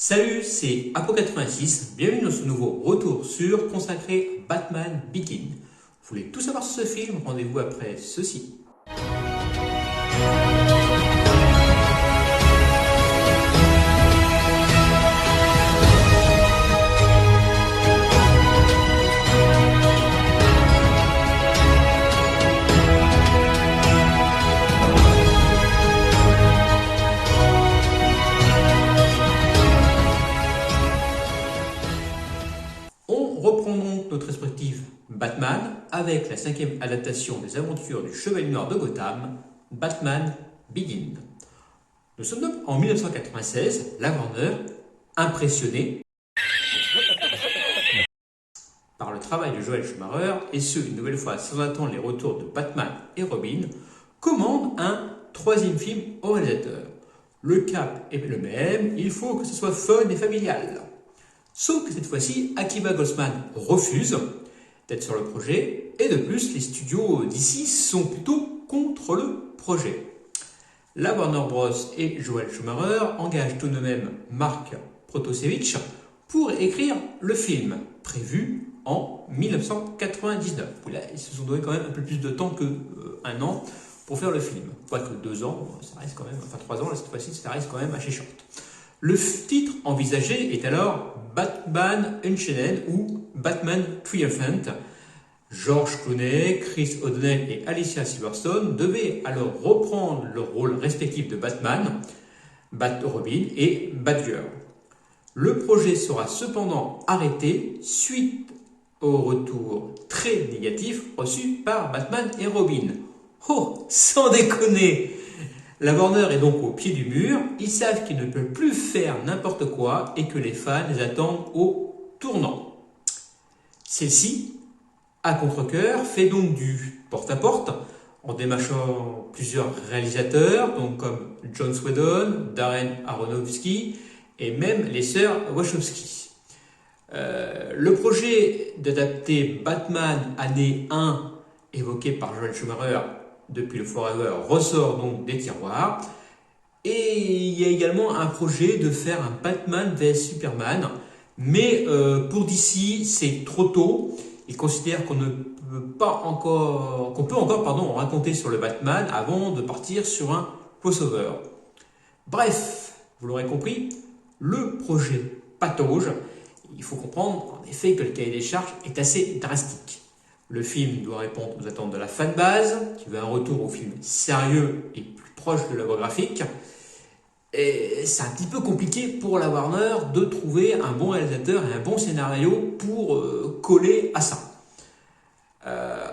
Salut, c'est Apo86, bienvenue dans ce nouveau retour sur consacré Batman Begins. Vous voulez tout savoir sur ce film? Rendez-vous après ceci. On reprend donc notre perspective Batman avec la 5e adaptation des aventures du Chevalier Noir de Gotham, Batman Begins. Nous sommes donc en 1996, la Warner, impressionnée par le travail de Joel Schumacher, et ce, une nouvelle fois sans attendre les retours de Batman et Robin, commande un troisième film au réalisateur. Le cap est le même, il faut que ce soit fun et familial. Sauf que cette fois-ci, Akiva Goldsman refuse d'être sur le projet, et de plus, les studios d'ici sont plutôt contre le projet. La Warner Bros. Et Joel Schumacher engagent tout de même Mark Protosevich pour écrire le film, prévu en 1999. Là, ils se sont donné quand même un peu plus de temps qu'un an pour faire le film. Pas que 2 ans, ça reste quand même, enfin 3 ans, là, cette fois-ci, ça reste quand même assez short. Le titre envisagé est alors Batman Unchained ou Batman Triumphant. George Clooney, Chris O'Donnell et Alicia Silverstone devaient alors reprendre leur rôle respectif de Batman, Bat-Robin et Batgirl. Le projet sera cependant arrêté suite au retour très négatif reçu par Batman et Robin. Oh, sans déconner! La Warner est donc au pied du mur, ils savent qu'ils ne peuvent plus faire n'importe quoi et que les fans les attendent au tournant. Celle-ci, à contre-cœur, fait donc du porte-à-porte en démarchant plusieurs réalisateurs, donc comme Joss Whedon, Darren Aronofsky et même les sœurs Wachowski. Le projet d'adapter Batman année 1 évoqué par Joel Schumacher depuis le Forever ressort donc des tiroirs, et il y a également un projet de faire un Batman vs Superman, mais pour DC c'est trop tôt. Ils considèrent qu'on peut encore raconter sur le Batman avant de partir sur un crossover. Bref, vous l'aurez compris, le projet patauge. Il faut comprendre en effet que le cahier des charges est assez drastique. Le film doit répondre aux attentes de la fanbase, qui veut un retour au film sérieux et plus proche de l'œuvre graphique. Et c'est un petit peu compliqué pour la Warner de trouver un bon réalisateur et un bon scénario pour coller à ça.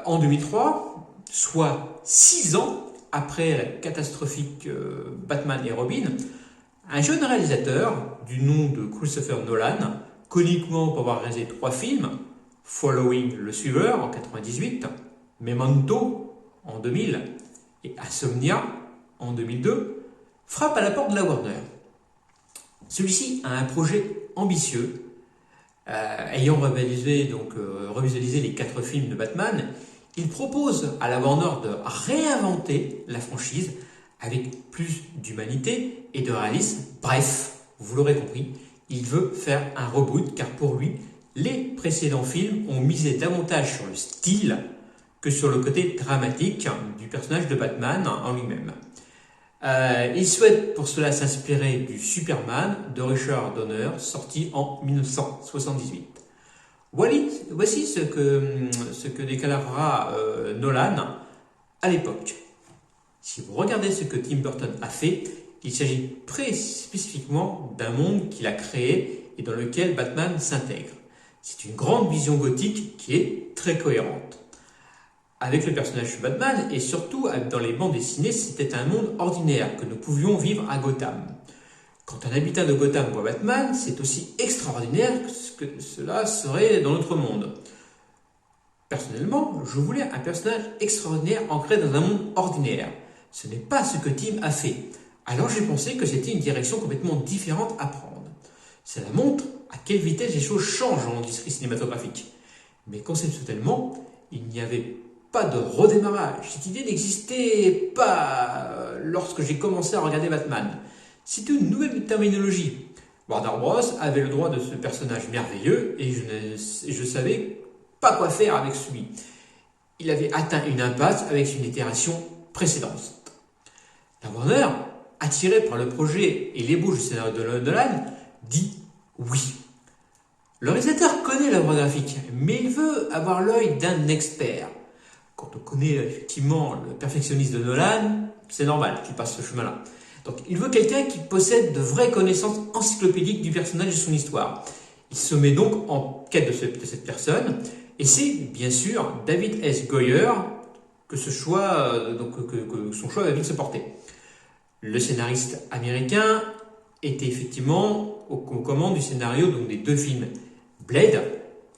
En 2003, soit 6 ans après la catastrophique Batman et Robin, un jeune réalisateur du nom de Christopher Nolan, coniquement pour avoir réalisé 3 films, Following le suiveur en 1998, Memento en 2000 et Insomnia en 2002, frappe à la porte de la Warner. Celui-ci a un projet ambitieux. Ayant revisualisé les 4 films de Batman, il propose à la Warner de réinventer la franchise avec plus d'humanité et de réalisme. Bref, vous l'aurez compris, il veut faire un reboot car pour lui, les précédents films ont misé davantage sur le style que sur le côté dramatique du personnage de Batman en lui-même. Il souhaite pour cela s'inspirer du Superman de Richard Donner, sorti en 1978. Voici ce que déclarera Nolan à l'époque. Si vous regardez ce que Tim Burton a fait, il s'agit très spécifiquement d'un monde qu'il a créé et dans lequel Batman s'intègre. C'est une grande vision gothique qui est très cohérente. Avec le personnage de Batman et surtout dans les bandes dessinées, c'était un monde ordinaire que nous pouvions vivre à Gotham. Quand un habitant de Gotham voit Batman, c'est aussi extraordinaire que cela serait dans notre monde. Personnellement, je voulais un personnage extraordinaire ancré dans un monde ordinaire. Ce n'est pas ce que Tim a fait. Alors j'ai pensé que c'était une direction complètement différente à prendre. Cela montre à quelle vitesse les choses changent en industrie cinématographique. Mais conceptuellement, il n'y avait pas de redémarrage. Cette idée n'existait pas lorsque j'ai commencé à regarder Batman. C'est une nouvelle terminologie. Warner Bros. Avait le droit de ce personnage merveilleux et je savais pas quoi faire avec lui. Il avait atteint une impasse avec une itération précédente. La Warner, attirée par le projet et l'ébauche du scénario de Nolan, dit oui. Le réalisateur connaît l'œuvre graphique, mais il veut avoir l'œil d'un expert. Quand on connaît effectivement le perfectionniste de Nolan, c'est normal qu'il passe ce chemin-là. Donc il veut quelqu'un qui possède de vraies connaissances encyclopédiques du personnage et de son histoire. Il se met donc en quête de cette personne, et c'est bien sûr David S. Goyer que son choix va vite se porter. Le scénariste américain était effectivement aux commandes du scénario donc des 2 films Blade,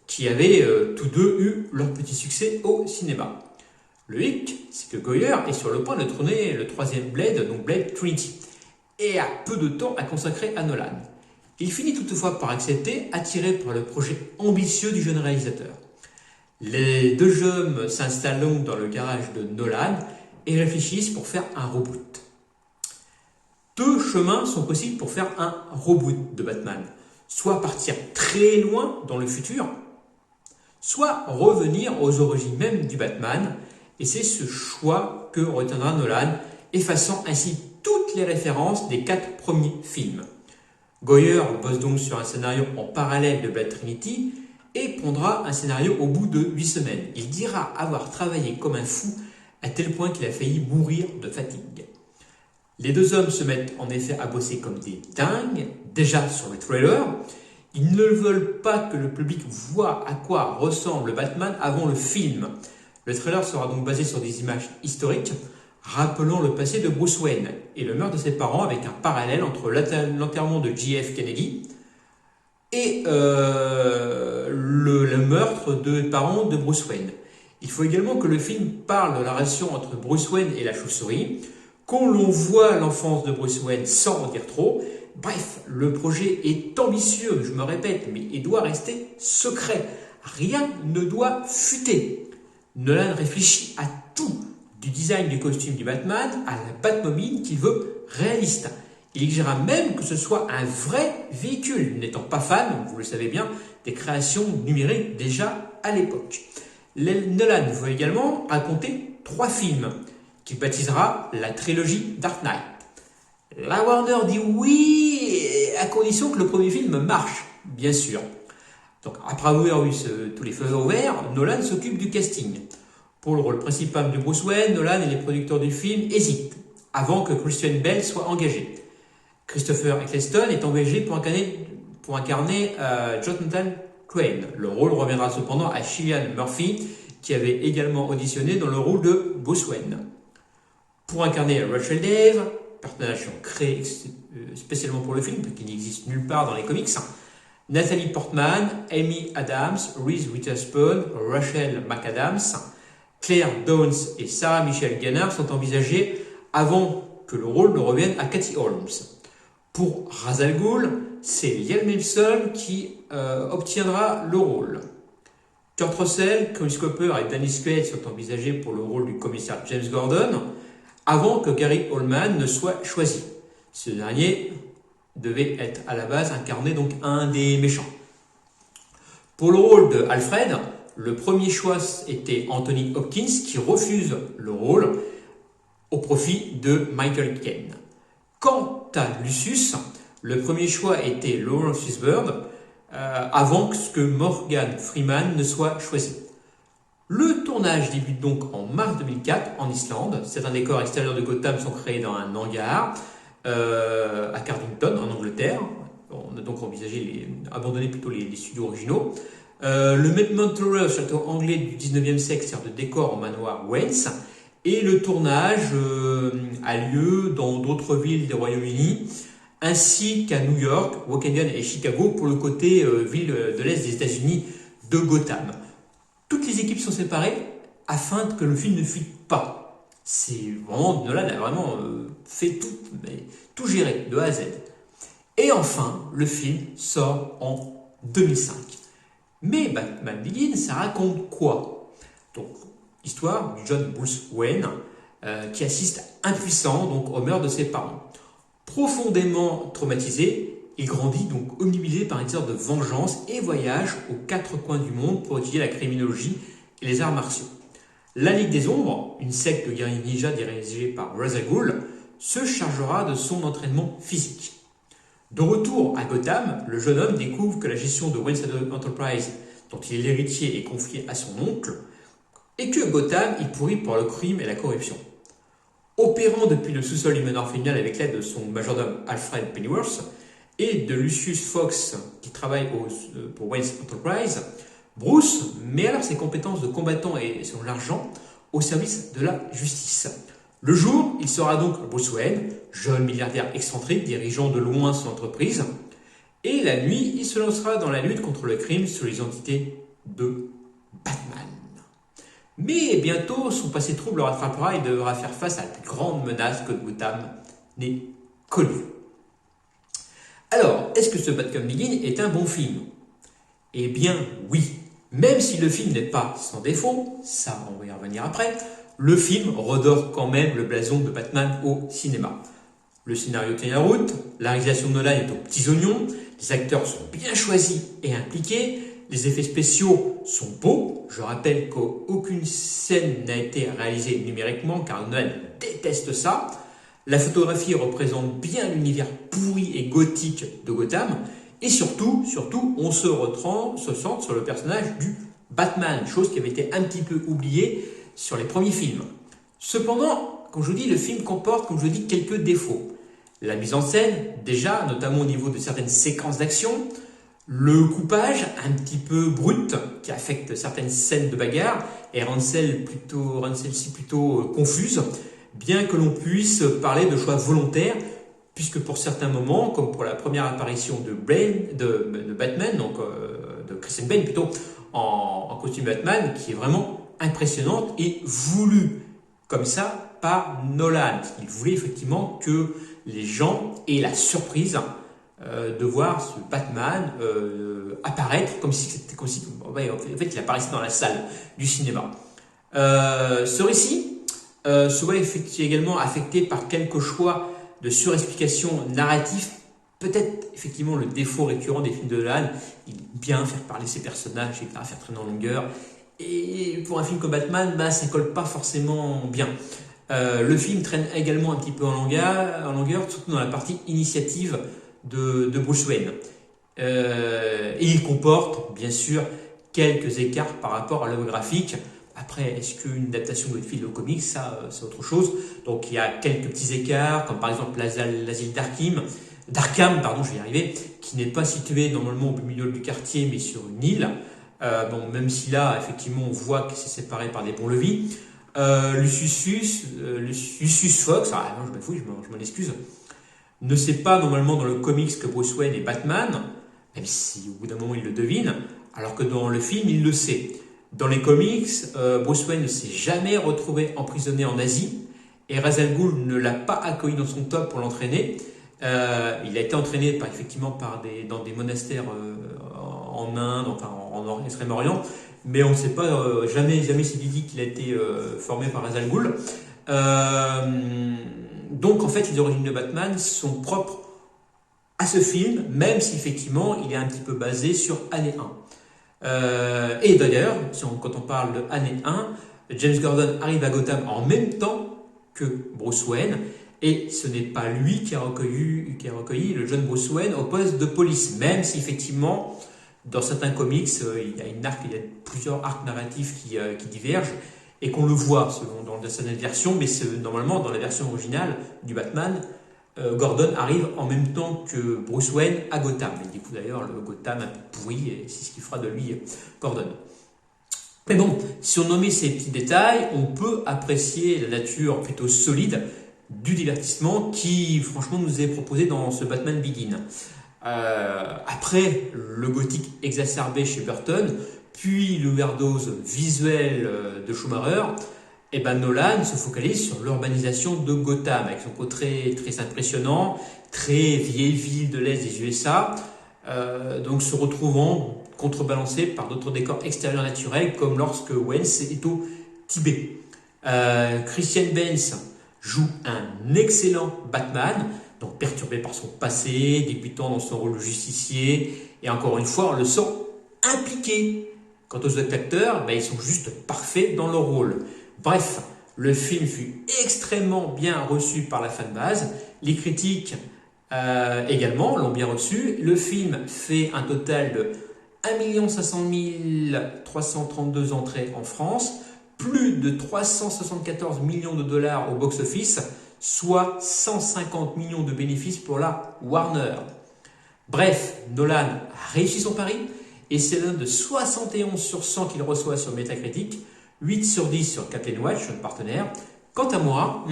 qui avaient tous 2 eu leur petit succès au cinéma. Le hic, c'est que Goyer est sur le point de tourner le 3e Blade, donc Blade Trinity, et a peu de temps à consacrer à Nolan. Il finit toutefois par accepter, attiré par le projet ambitieux du jeune réalisateur. Les 2 hommes s'installent donc dans le garage de Nolan et réfléchissent pour faire un reboot. 2 chemins sont possibles pour faire un reboot de Batman. Soit partir très loin dans le futur, soit revenir aux origines même du Batman, et c'est ce choix que retiendra Nolan, effaçant ainsi toutes les références des 4 premiers films. Goyer bosse donc sur un scénario en parallèle de Blade Trinity et pondra un scénario au bout de 8 semaines. Il dira avoir travaillé comme un fou à tel point qu'il a failli mourir de fatigue. Les 2 hommes se mettent en effet à bosser comme des dingues, déjà sur le trailer. Ils ne veulent pas que le public voie à quoi ressemble Batman avant le film. Le trailer sera donc basé sur des images historiques, rappelant le passé de Bruce Wayne et le meurtre de ses parents, avec un parallèle entre l'enterrement de J.F. Kennedy et le meurtre des parents de Bruce Wayne. Il faut également que le film parle de la relation entre Bruce Wayne et la chauve-souris, qu'on l'on voit l'enfance de Bruce Wayne sans en dire trop. Bref, le projet est ambitieux, je me répète, mais il doit rester secret. Rien ne doit fuiter. Nolan réfléchit à tout, du design du costume du Batman à la Batmobile qu'il veut réaliste. Il exigera même que ce soit un vrai véhicule, n'étant pas fan, vous le savez bien, des créations numériques déjà à l'époque. Nolan veut également raconter 3 films, qu'il baptisera la trilogie Dark Knight. La Warner dit oui, à condition que le premier film marche, bien sûr. Donc, après avoir eu tous les feux verts, Nolan s'occupe du casting. Pour le rôle principal de Bruce Wayne, Nolan et les producteurs du film hésitent, avant que Christian Bale soit engagé. Christopher Eccleston est engagé pour incarner Jonathan Crane. Le rôle reviendra cependant à Cillian Murphy, qui avait également auditionné dans le rôle de Bruce Wayne. Pour incarner Rachel Dave, personnage créé spécialement pour le film, qui n'existe nulle part dans les comics, Natalie Portman, Amy Adams, Reese Witherspoon, Rachel McAdams, Claire Danes et Sarah Michelle Gellar sont envisagés avant que le rôle ne revienne à Katie Holmes. Pour Ra's al Ghul, c'est Liam Neeson qui obtiendra le rôle. Kurt Russell, Chris Cooper et Dennis Quaid sont envisagés pour le rôle du commissaire James Gordon avant que Gary Oldman ne soit choisi. Ce dernier devait être à la base incarné donc un des méchants. Pour le rôle de Alfred, le premier choix était Anthony Hopkins qui refuse le rôle au profit de Michael Caine. Quant à Lucius, le premier choix était Lawrence Fishburne avant que Morgan Freeman ne soit choisi. Le tournage débute donc en mars 2004 en Islande. Certains décors extérieurs de Gotham sont créés dans un hangar à Cardington en Angleterre. On a donc abandonné plutôt les studios originaux. Le Medmontour, château anglais du 19e siècle, sert de décor au manoir Waynes. Et le tournage a lieu dans d'autres villes des Royaumes-Unis, ainsi qu'à New York, Washington et Chicago pour le côté ville de l'Est des États-Unis de Gotham. Toutes les équipes sont séparées afin que le film ne fuite pas. C'est vraiment, Nolan a vraiment fait tout gérer de A à Z. Et enfin, le film sort en 2005. Mais Batman Begins, ça raconte quoi? Donc, l'histoire de John Bruce Wayne qui assiste impuissant donc, au meurtre de ses parents. Profondément traumatisé, il grandit donc omnibilé par une sorte de vengeance et voyage aux quatre coins du monde pour étudier la criminologie et les arts martiaux. La Ligue des Ombres, une secte de guerriers ninja dirigée par Ra's al Ghul, se chargera de son entraînement physique. De retour à Gotham, le jeune homme découvre que la gestion de Wayne Enterprise, dont il est l'héritier, est confiée à son oncle, et que Gotham est pourri par le crime et la corruption. Opérant depuis le sous-sol du manoir familial avec l'aide de son majordome Alfred Pennyworth et de Lucius Fox qui travaille pour Wayne Enterprise, Bruce met alors ses compétences de combattant et son argent au service de la justice. Le jour, il sera donc Bruce Wayne, jeune milliardaire excentrique dirigeant de loin son entreprise, et la nuit, il se lancera dans la lutte contre le crime sous l'identité de Batman. Mais bientôt, son passé trouble le rattrapera et devra faire face à la plus grande menace que Gotham n'ait connue. Alors, est-ce que ce Batman Begins est un bon film? Eh bien, oui. Même si le film n'est pas sans défaut, ça on va y revenir après, le film redore quand même le blason de Batman au cinéma. Le scénario tient la route, la réalisation de Nolan est aux petits oignons, les acteurs sont bien choisis et impliqués, les effets spéciaux sont beaux. Je rappelle qu'aucune scène n'a été réalisée numériquement car Nolan déteste ça. La photographie représente bien l'univers pourri et gothique de Gotham. Et surtout, on se centre sur le personnage du Batman, chose qui avait été un petit peu oubliée sur les premiers films. Cependant, comme je vous dis, le film comporte, comme je vous dis, quelques défauts. La mise en scène, déjà, notamment au niveau de certaines séquences d'action, le coupage un petit peu brut, qui affecte certaines scènes de bagarre, et rend celle-ci plutôt confuse, bien que l'on puisse parler de choix volontaires, puisque pour certains moments, comme pour la première apparition de Batman, donc de Christian Bale plutôt, en costume Batman, qui est vraiment impressionnante et voulue comme ça par Nolan. Il voulait effectivement que les gens aient la surprise de voir ce Batman apparaître comme si en fait il apparaissait dans la salle du cinéma. Ce récit se voit également affecté par quelques choix de surexplication narrative, peut-être effectivement le défaut récurrent des films de Nolan. Il aime bien faire parler ses personnages, il va faire traîner en longueur. Et pour un film comme Batman, ça colle pas forcément bien. Le film traîne également un petit peu en longueur, surtout dans la partie initiative de Bruce Wayne. Et il comporte, bien sûr, quelques écarts par rapport à l'œuvre graphique. Après, est-ce qu'une adaptation de film au comics, ça, c'est autre chose. Donc, il y a quelques petits écarts, comme par exemple l'asile d'Arkham, je vais y arriver, qui n'est pas situé normalement au milieu du quartier, mais sur une île. Même si là, effectivement, on voit que c'est séparé par des ponts-levis. Lucius Fox, non, je m'en je m'en excuse, ne sait pas normalement dans le comics que Bruce Wayne est Batman, même si au bout d'un moment il le devine, alors que dans le film il le sait. Dans les comics, Bruce Wayne ne s'est jamais retrouvé emprisonné en Asie et Ra's al Ghul ne l'a pas accueilli dans son top pour l'entraîner. Il a été entraîné dans des monastères en Inde, en Extrême-Orient, mais on ne sait pas, jamais c'est dit qu'il a été formé par Ra's al Ghul. Donc en fait, les origines de Batman sont propres à ce film, même si effectivement il est un petit peu basé sur année 1. Et d'ailleurs, quand on parle de année 1, James Gordon arrive à Gotham en même temps que Bruce Wayne, et ce n'est pas lui qui a recueilli le jeune Bruce Wayne au poste de police, même si effectivement, dans certains comics, il y a plusieurs arcs narratifs qui divergent, et qu'on le voit dans certaines versions, mais normalement, dans la version originale du Batman, Gordon arrive en même temps que Bruce Wayne à Gotham. Et du coup, d'ailleurs, le Gotham un peu pourri, et c'est ce qui fera de lui Gordon. Mais bon, si on omet ces petits détails, on peut apprécier la nature plutôt solide du divertissement qui, franchement, nous est proposé dans ce Batman Begins. Après le gothique exacerbé chez Burton, puis l'overdose visuelle de Schumacher, Nolan se focalise sur l'urbanisation de Gotham, avec son côté très impressionnant, très vieille ville de l'Est des USA, donc se retrouvant contrebalancé par d'autres décors extérieurs naturels, comme lorsque Wayne est au Tibet. Christian Bale joue un excellent Batman, donc perturbé par son passé, débutant dans son rôle de justicier, et encore une fois, on le sent impliqué. Quant aux autres acteurs, ils sont juste parfaits dans leur rôle. Bref, le film fut extrêmement bien reçu par la fanbase. Les critiques également l'ont bien reçu. Le film fait un total de 1 500 332 entrées en France, plus de 374 millions de dollars au box-office, soit 150 millions de bénéfices pour la Warner. Bref, Nolan a réussi son pari et c'est l'un de 71 sur 100 qu'il reçoit sur Metacritic, 8 sur 10 sur Captain Watch, notre partenaire. Quant à moi,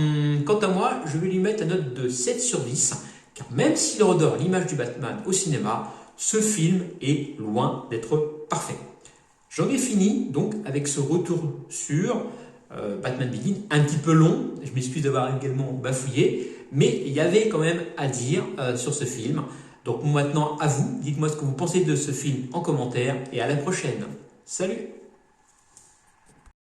je vais lui mettre la note de 7 sur 10, car même s'il redore l'image du Batman au cinéma, ce film est loin d'être parfait. J'en ai fini donc avec ce retour sur Batman Begins, un petit peu long, je m'excuse d'avoir également bafouillé, mais il y avait quand même à dire sur ce film. Donc maintenant à vous, dites-moi ce que vous pensez de ce film en commentaire et à la prochaine. Salut!